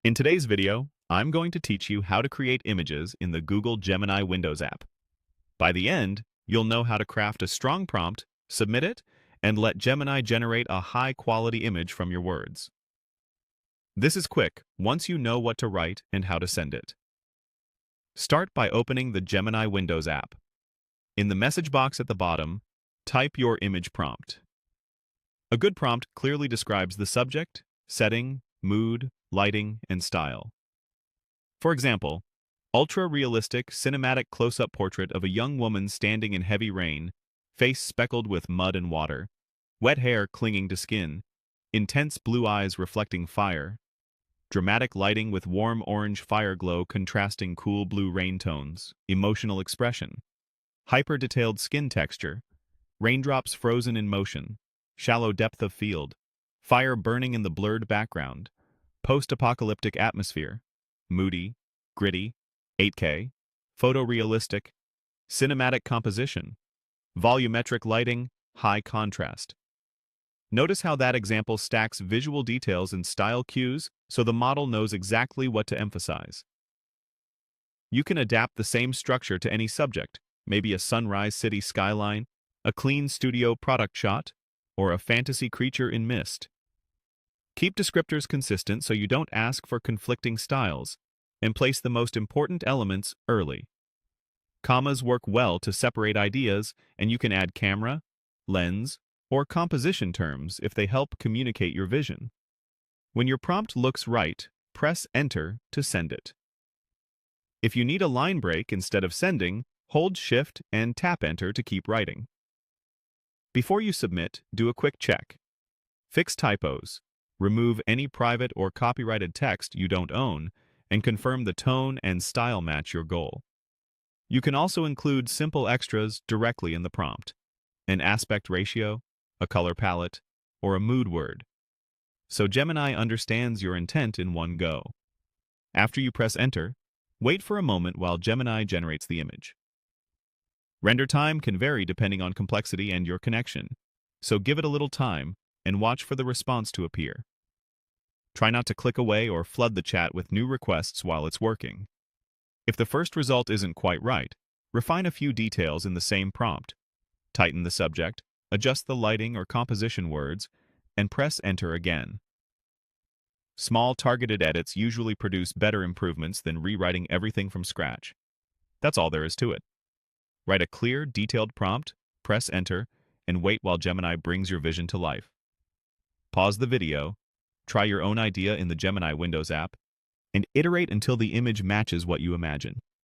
In today's video, I'm going to teach you how to create images in the Google Gemini Windows app. By the end, you'll know how to craft a strong prompt, submit it, and let Gemini generate a high-quality image from your words. This is quick once you know what to write and how to send it. Start by opening the Gemini Windows app. In the message box at the bottom, type your image prompt. A good prompt clearly describes the subject, setting, mood, lighting, and style. For example, ultra-realistic cinematic close-up portrait of a young woman standing in heavy rain, face speckled with mud and water, wet hair clinging to skin, intense blue eyes reflecting fire, dramatic lighting with warm orange fire glow contrasting cool blue rain tones, emotional expression, hyper-detailed skin texture, raindrops frozen in motion, shallow depth of field, fire burning in the blurred background, post-apocalyptic atmosphere, moody, gritty, 8K, photorealistic, cinematic composition, volumetric lighting, high contrast. Notice how that example stacks visual details and style cues so the model knows exactly what to emphasize. You can adapt the same structure to any subject, maybe a sunrise city skyline, a clean studio product shot, or a fantasy creature in mist. Keep descriptors consistent so you don't ask for conflicting styles, and place the most important elements early. Commas work well to separate ideas, and you can add camera, lens, or composition terms if they help communicate your vision. When your prompt looks right, press Enter to send it. If you need a line break instead of sending, hold Shift and tap Enter to keep writing. Before you submit, do a quick check. Fix typos, remove any private or copyrighted text you don't own, and confirm the tone and style match your goal. You can also include simple extras directly in the prompt, an aspect ratio, a color palette, or a mood word, so Gemini understands your intent in one go. After you press Enter, wait for a moment while Gemini generates the image. Render time can vary depending on complexity and your connection, so give it a little time and watch for the response to appear. Try not to click away or flood the chat with new requests while it's working. If the first result isn't quite right, refine a few details in the same prompt. Tighten the subject, adjust the lighting or composition words, and press Enter again. Small targeted edits usually produce better improvements than rewriting everything from scratch. That's all there is to it. Write a clear, detailed prompt, press Enter, and wait while Gemini brings your vision to life. Pause the video, try your own idea in the Gemini Windows app, and iterate until the image matches what you imagine.